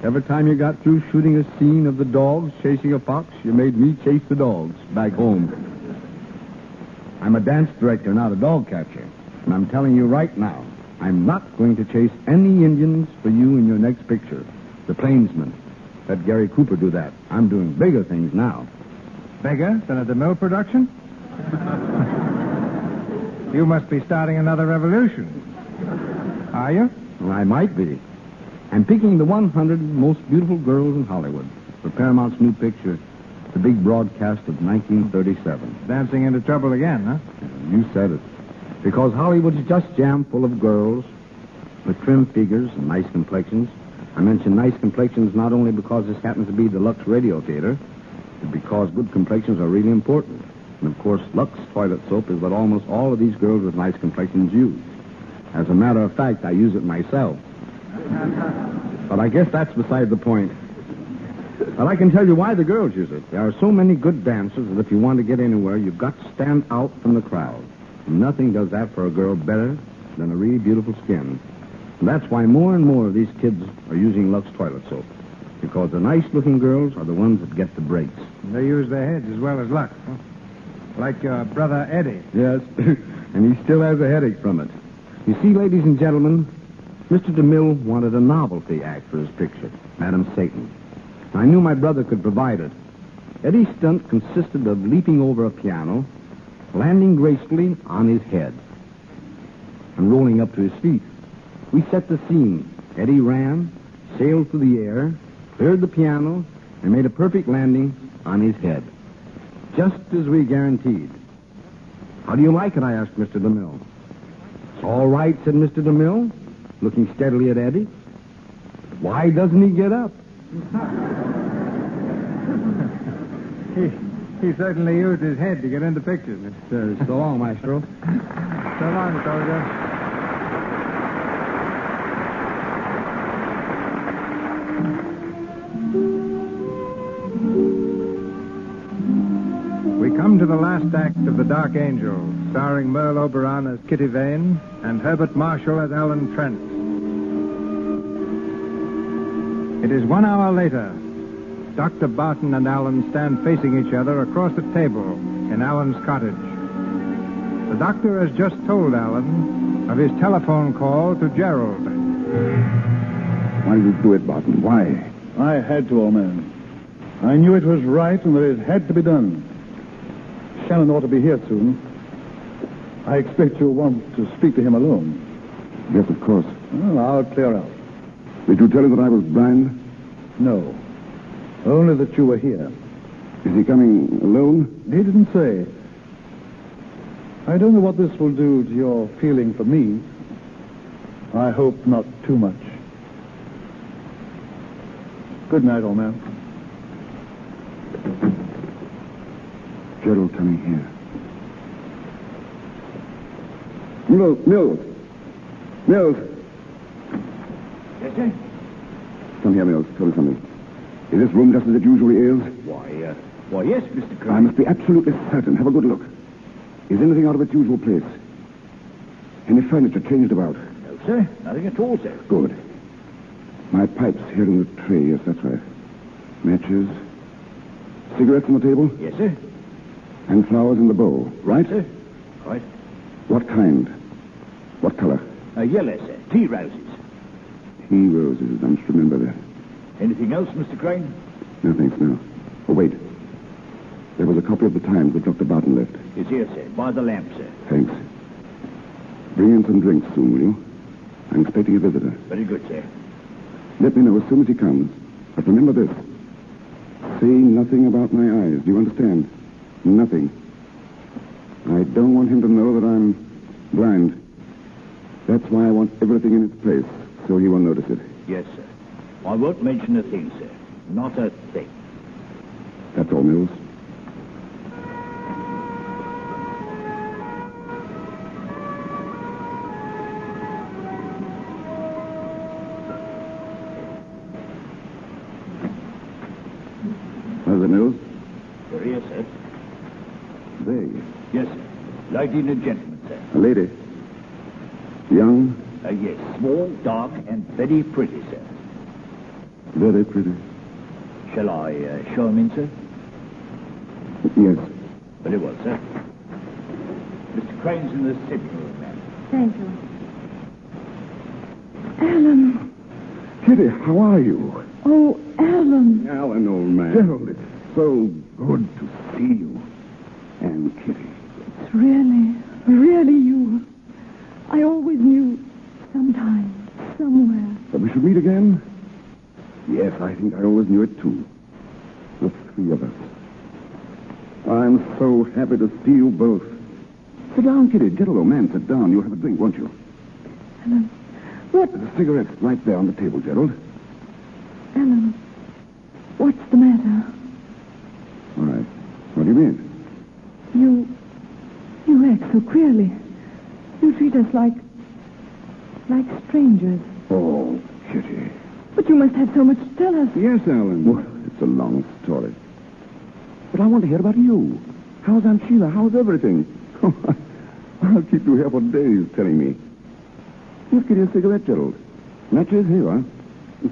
Every time you got through shooting a scene of the dogs chasing a fox, you made me chase the dogs back home. I'm a dance director, not a dog catcher. And I'm telling you right now, I'm not going to chase any Indians for you in your next picture. The Plainsman. Let Gary Cooper do that. I'm doing bigger things now. Bigger than a DeMille production? You must be starting another revolution. Are you? Well, I might be. I'm picking the 100 most beautiful girls in Hollywood for Paramount's new picture, the big broadcast of 1937. Dancing into trouble again, huh? You said it. Because Hollywood's just jammed full of girls with trim figures and nice complexions. I mention nice complexions not only because this happens to be the Lux Radio Theater, but because good complexions are really important. And, of course, Lux toilet soap is what almost all of these girls with nice complexions use. As a matter of fact, I use it myself. But I guess that's beside the point. But I can tell you why the girls use it. There are so many good dancers that if you want to get anywhere, you've got to stand out from the crowd. And nothing does that for a girl better than a really beautiful skin. And that's why more and more of these kids are using Lux toilet soap. Because the nice-looking girls are the ones that get the breaks. They use their heads as well as Lux, huh? Like your brother Eddie. Yes, and he still has a headache from it. You see, ladies and gentlemen, Mr. DeMille wanted a novelty act for his picture, Madam Satan. I knew my brother could provide it. Eddie's stunt consisted of leaping over a piano, landing gracefully on his head, and rolling up to his feet. We set the scene. Eddie ran, sailed through the air, cleared the piano, and made a perfect landing on his head. Just as we guaranteed. How do you like it, I asked Mr. DeMille. It's all right, said Mr. DeMille, looking steadily at Eddie. Why doesn't he get up? He certainly used his head to get into pictures. So long, Maestro. So long, soldier. We come to the last act of The Dark Angel, starring Merle Oberon as Kitty Vane and Herbert Marshall as Alan Trent. It is 1 hour later. Dr. Barton and Alan stand facing each other across the table in Alan's cottage. The doctor has just told Alan of his telephone call to Gerald. Why did you do it, Barton? Why? I had to, old man. I knew it was right and that it had to be done. Shannon ought to be here soon. I expect you'll want to speak to him alone. Yes, of course. Well, I'll clear out. Did you tell him that I was blind? No. Only that you were here. Is he coming alone? He didn't say. I don't know what this will do to your feeling for me. I hope not too much. Good night, old man. Gerald, coming here. Mills. Yes, sir? Come here, Mills. Tell me something. Is this room just as it usually is? Why, yes, Mr. Crane. I must be absolutely certain. Have a good look. Is anything out of its usual place? Any furniture changed about? No, sir. Nothing at all, sir. Good. My pipe's here in the tray. Yes, that's right. Matches. Cigarettes on the table? Yes, sir. And flowers in the bowl, right? Sir. Right. What kind? What color? Yellow, sir. Tea roses. Tea roses. I must remember that. Anything else, Mr. Crane? No, thanks, no. Oh, wait. There was a copy of the Times that Dr. Barton left. It's here, sir. By the lamp, sir. Thanks. Bring in some drinks soon, will you? I'm expecting a visitor. Very good, sir. Let me know as soon as he comes. But remember this. Say nothing about my eyes. Do you understand? Nothing. I don't want him to know that I'm blind. That's why I want everything in its place, so he won't notice it. Yes, sir. I won't mention a thing, sir. Not a thing. That's all, Mills. How's it, Mills? They're here, sir. They? Yes, sir. Lady and a gentleman, sir. A lady? Young? Yes. Small, dark, and very pretty, sir. Very pretty. Shall I show him in, sir? Yes. Very well, sir. Mr. Crane's in the sitting room, ma'am. Thank you. Alan. Kitty, how are you? Oh, Alan. Alan, old man. Gerald, it's so good to see you. And Kitty. It's really you. I always knew sometime, somewhere. That we should meet again? Yes, I think I always knew it, too. The three of us. I'm so happy to see you both. Sit down, Kitty. Get a little man. Sit down. You'll have a drink, won't you? Alan, what? There's a cigarette right there on the table, Gerald. Alan, what's the matter? All right. What do you mean? You act so queerly. You treat us like strangers. Oh, Kitty. But you must have so much to tell us. Yes, Alan. Well, it's a long story. But I want to hear about you. How's Aunt Sheila? How's everything? I'll keep you here for days telling me. Give Kitty a cigarette, Gerald. Matches here, huh?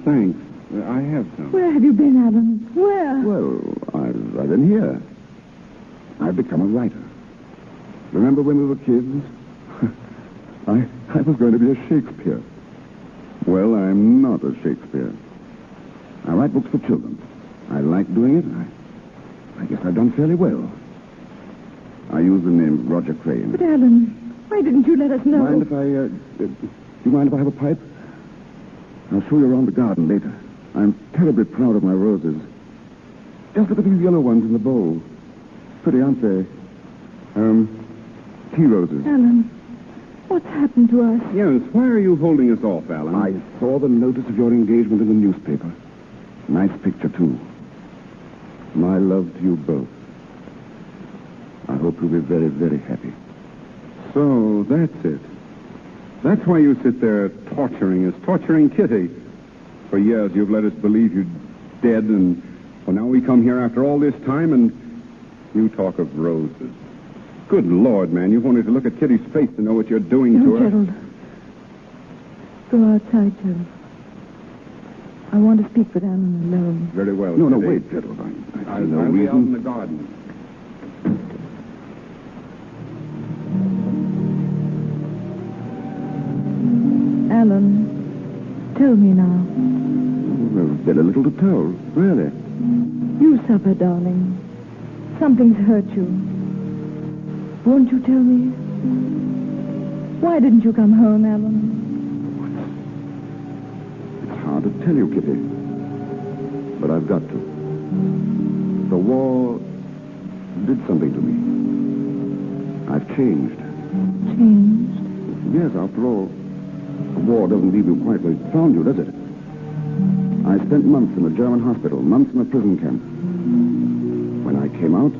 Thanks. I have some. Where have you been, Alan? Where? Well, I've been here. I've become a writer. Remember when we were kids? I was going to be a Shakespeare. Well, I'm not a Shakespeare. I write books for children. I like doing it. I guess I've done fairly well. I use the name Roger Crane. But, Alan, why didn't you let us know? Do you mind if I have a pipe? I'll show you around the garden later. I'm terribly proud of my roses. Just look at these yellow ones in the bowl. Pretty, aren't they? Tea roses. Alan, what's happened to us? Yes, why are you holding us off, Alan? I saw the notice of your engagement in the newspaper. Nice picture, too. My love to you both. I hope you'll be very, very happy. So, that's it. That's why you sit there torturing us, torturing Kitty. For years, you've let us believe you're dead, and well, now we come here after all this time, and you talk of roses. Good Lord, man, you've only to look at Kitty's face to know what you're doing to her. Gerald. Go outside, Gerald. I want to speak with Alan alone. Very well. No, Kitty. wait, Gerald. I see no I'll be out in reason. the garden. Alan, tell me now. There's very little to tell, really. You suffer, darling. Something's hurt you. Won't you tell me? Why didn't you come home, Alan? It's hard to tell you, Kitty. But I've got to. The war did something to me. I've changed. Changed? Yes, after all, the war doesn't leave you quite where it found you, does it? I spent months in a German hospital, months in a prison camp. When I came out,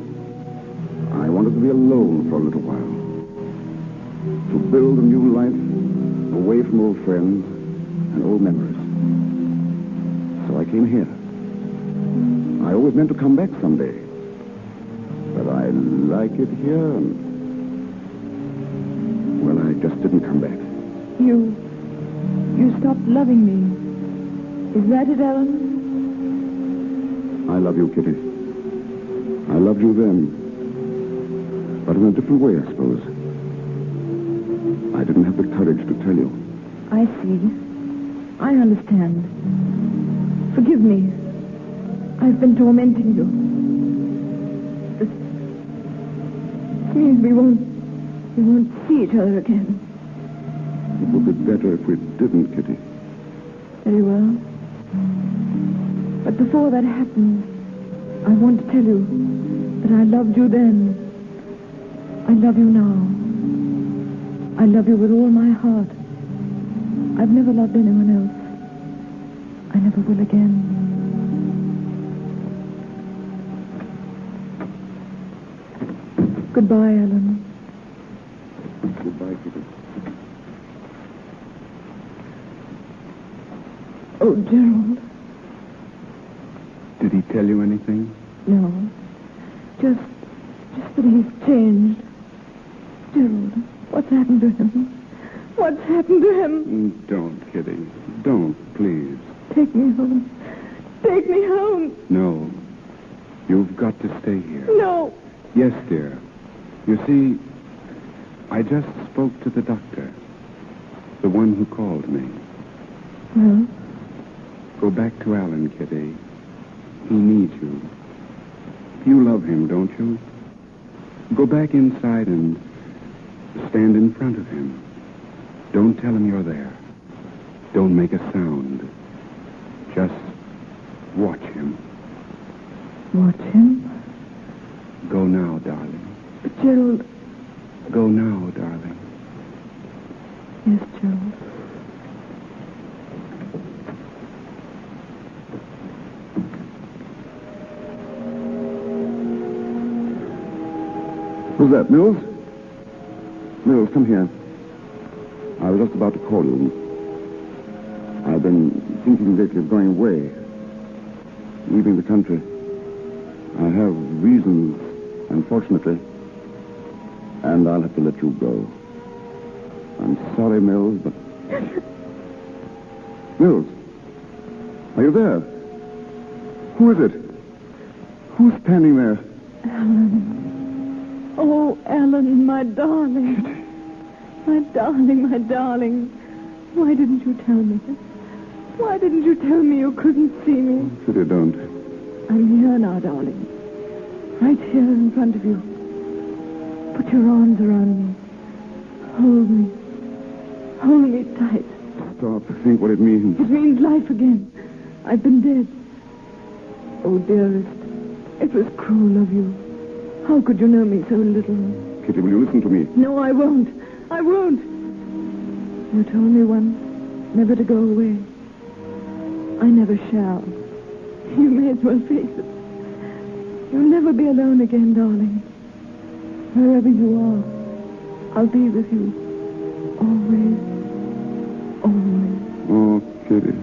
I wanted to be alone for a little while. To build a new life away from old friends and old memories. So I came here. I always meant to come back someday. But I like it here, and... well, I just didn't come back. You stopped loving me. Is that it, Alan? I love you, Kitty. I loved you then. But in a different way, I suppose. I didn't have the courage to tell you. I see. I understand. Forgive me. I've been tormenting you. This means we won't see each other again. It would be better if we didn't, Kitty. Very well. But before that happens, I want to tell you that I loved you then. I love you now. I love you with all my heart. I've never loved anyone else. I never will again. Goodbye, Alan. Goodbye, Kitty. Oh, Gerald. Did he tell you anything? No. Just that he's changed. Gerald, what's happened to him? What's happened to him? Don't, Kitty. Don't, please. Take me home. Take me home. No. You've got to stay here. No. Yes, dear. You see, I just spoke to the doctor. The one who called me. Well? Go back to Alan, Kitty. He needs you. You love him, don't you? Go back inside and stand in front of him. Don't tell him you're there. Don't make a sound. Just watch him. Watch him? Go now, darling. But Gerald... Go now, darling. Yes, Gerald. Who's that, Mills? Mills, come here. I was just about to call you. I've been thinking lately of going away. Leaving the country. I have reasons, unfortunately. And I'll have to let you go. I'm sorry, Mills, but... Mills, are you there? Who is it? Who's standing there? Alan. Oh, Alan, my darling. My darling, my darling. Why didn't you tell me? Why didn't you tell me you couldn't see me? Kitty, don't. I'm here now, darling. Right here in front of you. Put your arms around me. Hold me. Hold me tight. Stop. Think what it means. It means life again. I've been dead. Oh, dearest, it was cruel of you. How could you know me so little? Kitty, will you listen to me? No, I won't. I won't. You told me once never to go away. I never shall. You may as well face it. You'll never be alone again, darling. Wherever you are, I'll be with you. Always. Always. Oh, Kitty.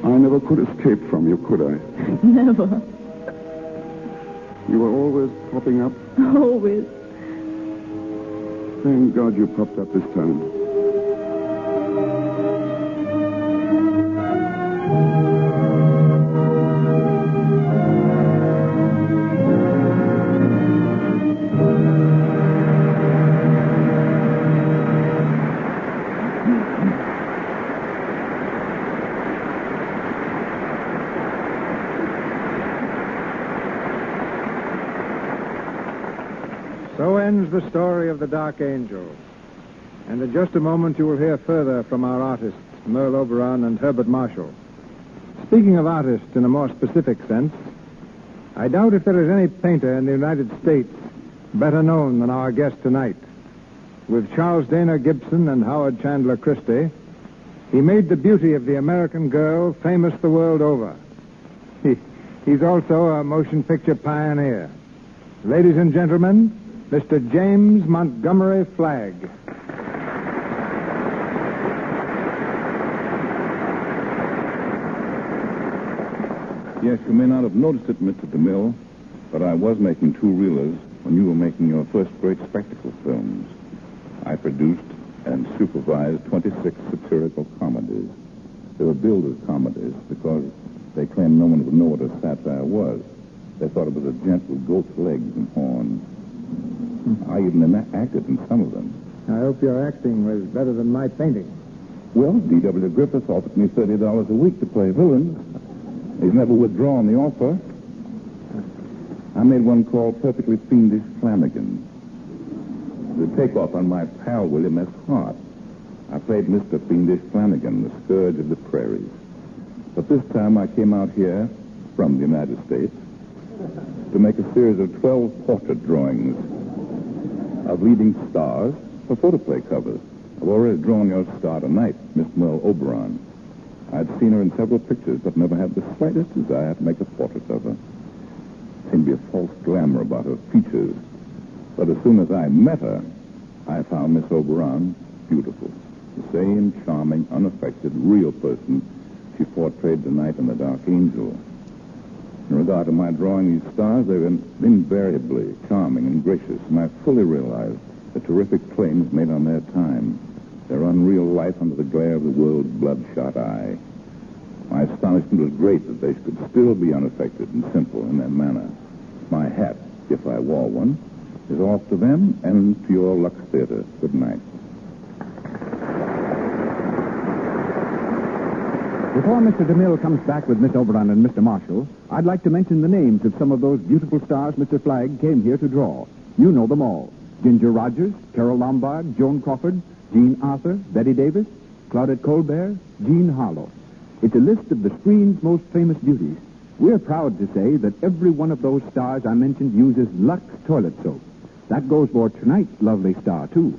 I never could escape from you, could I? Never. You were always popping up. Always. Thank God you popped up this time. So ends the story of the Dark Angel. And in just a moment you will hear further from our artists, Merle Oberon and Herbert Marshall. Speaking of artists in a more specific sense, I doubt if there is any painter in the United States better known than our guest tonight. With Charles Dana Gibson and Howard Chandler Christie, he made the beauty of the American girl famous the world over. He's also a motion picture pioneer. Ladies and gentlemen, Mr. James Montgomery Flagg. Yes, you may not have noticed it, Mr. DeMille, but I was making two-reelers when you were making your first great spectacle films. I produced and supervised 26 satirical comedies. They were builders' comedies because they claimed no one would know what a satire was. They thought it was a gent with goat's legs and horns. I even acted in some of them. I hope your acting was better than my painting. Well, D.W. Griffith offered me $30 a week to play villains. He's never withdrawn the offer. I made one called Perfectly Fiendish Flanagan. The takeoff on my pal William S. Hart. I played Mr. Fiendish Flanagan, the scourge of the prairies. But this time I came out here from the United States to make a series of 12 portrait drawings of leading stars for photoplay covers. I've already drawn your star tonight, Miss Merle Oberon. I'd seen her in several pictures, but never had the slightest desire to make a portrait of her. There seemed to be a false glamour about her features. But as soon as I met her, I found Miss Oberon beautiful. The same charming, unaffected, real person she portrayed tonight in The Dark Angel. In regard to my drawing these stars, they were invariably charming and gracious, and I fully realized the terrific claims made on their time, their unreal life under the glare of the world's bloodshot eye. My astonishment was great that they could still be unaffected and simple in their manner. My hat, if I wore one, is off to them and to your Lux Theater. Good night. Before Mr. DeMille comes back with Miss Oberon and Mr. Marshall, I'd like to mention the names of some of those beautiful stars Mr. Flagg came here to draw. You know them all. Ginger Rogers, Carol Lombard, Joan Crawford, Jean Arthur, Betty Davis, Claudette Colbert, Jean Harlow. It's a list of the screen's most famous beauties. We're proud to say that every one of those stars I mentioned uses Lux toilet soap. That goes for tonight's lovely star, too.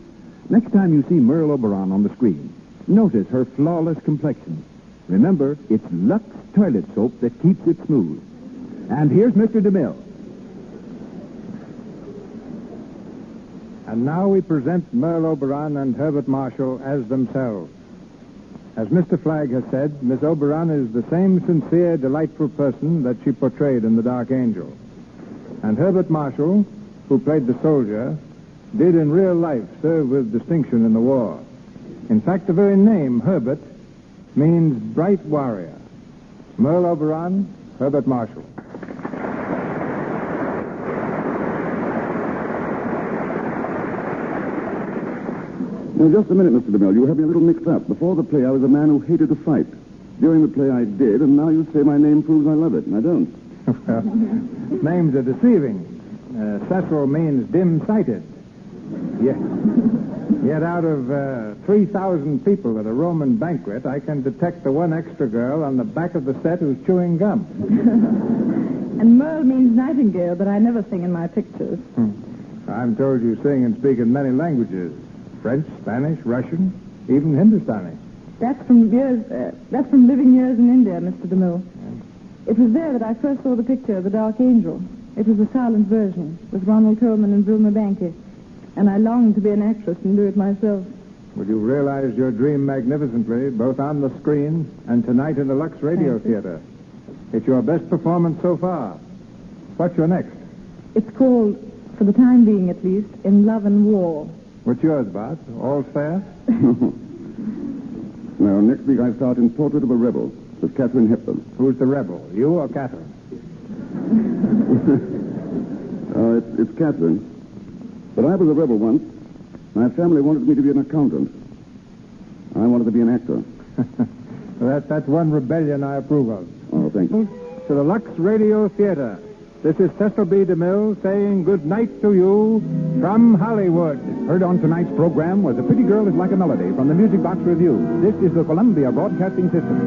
Next time you see Merle Oberon on the screen, notice her flawless complexion. Remember, it's Lux toilet soap that keeps it smooth. And here's Mr. DeMille. And now we present Merle Oberon and Herbert Marshall as themselves. As Mr. Flagg has said, Miss Oberon is the same sincere, delightful person that she portrayed in The Dark Angel. And Herbert Marshall, who played the soldier, did in real life serve with distinction in the war. In fact, the very name, Herbert, means bright warrior. Merle Oberon, Herbert Marshall. Now, just a minute, Mr. DeMille. You have me a little mixed up. Before the play, I was a man who hated to fight. During the play, I did, and now you say my name proves I love it, and I don't. Well, names are deceiving. Cecil means dim-sighted. Yet out of 3,000 people at a Roman banquet, I can detect the one extra girl on the back of the set who's chewing gum. And Merle means nightingale, but I never sing in my pictures. I'm told you sing and speak in many languages. French, Spanish, Russian, even Hindustani. That's from living years in India, Mr. DeMille. It was there that I first saw the picture of The Dark Angel. It was a silent version with Ronald Colman and Vilma Banky. And I longed to be an actress and do it myself. Well, you realized your dream magnificently, both on the screen and tonight in the Lux Radio Theater. It's your best performance so far. What's your next? It's called, for the time being at least, In Love and War. What's yours, Bart? All's fair? Well, next week I start in Portrait of a Rebel with Katharine Hepburn. Who's the rebel, you or Katharine? It's Katharine. But I was a rebel once. My family wanted me to be an accountant. I wanted to be an actor. That's one rebellion I approve of. Oh, thank you. To the Lux Radio Theater this is Cecil B. DeMille saying good night to you from Hollywood. Heard on tonight's program was A Pretty Girl is Like a Melody from the Music Box Review. This is the Columbia Broadcasting System.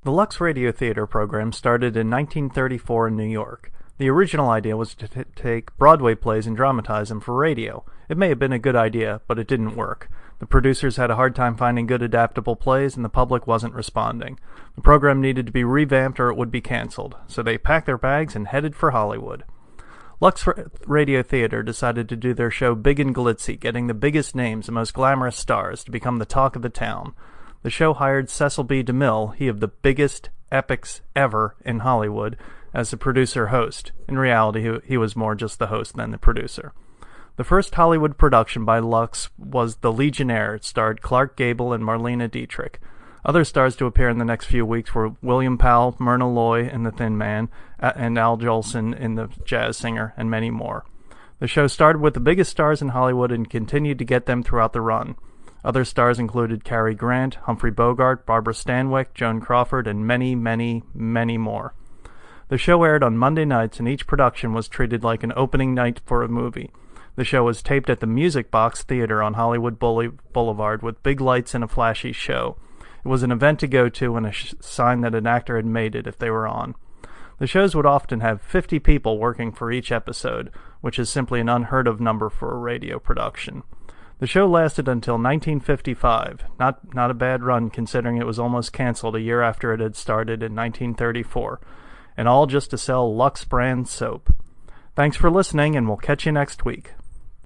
The Lux Radio Theater Program started in 1934 in New York. The original idea was to take Broadway plays and dramatize them for radio. It may have been a good idea, but it didn't work. The producers had a hard time finding good adaptable plays, and the public wasn't responding. The program needed to be revamped or it would be canceled, so they packed their bags and headed for Hollywood. Lux Radio Theater decided to do their show big and glitzy, getting the biggest names and most glamorous stars to become the talk of the town. The show hired Cecil B. DeMille, he of the biggest epics ever in Hollywood, as the producer-host. In reality, he was more just the host than the producer. The first Hollywood production by Lux was The Legionnaire. It starred Clark Gable and Marlene Dietrich. Other stars to appear in the next few weeks were William Powell, Myrna Loy in The Thin Man, and Al Jolson in The Jazz Singer, and many more. The show started with the biggest stars in Hollywood and continued to get them throughout the run. Other stars included Cary Grant, Humphrey Bogart, Barbara Stanwyck, Joan Crawford, and many, many, many more. The show aired on Monday nights, and each production was treated like an opening night for a movie. The show was taped at the Music Box Theater on Hollywood Boulevard with big lights and a flashy show. It was an event to go to and a sign that an actor had made it if they were on. The shows would often have 50 people working for each episode, which is simply an unheard of number for a radio production. The show lasted until 1955, not a bad run considering it was almost canceled a year after it had started in 1934, and all just to sell Lux brand soap. Thanks for listening, and we'll catch you next week.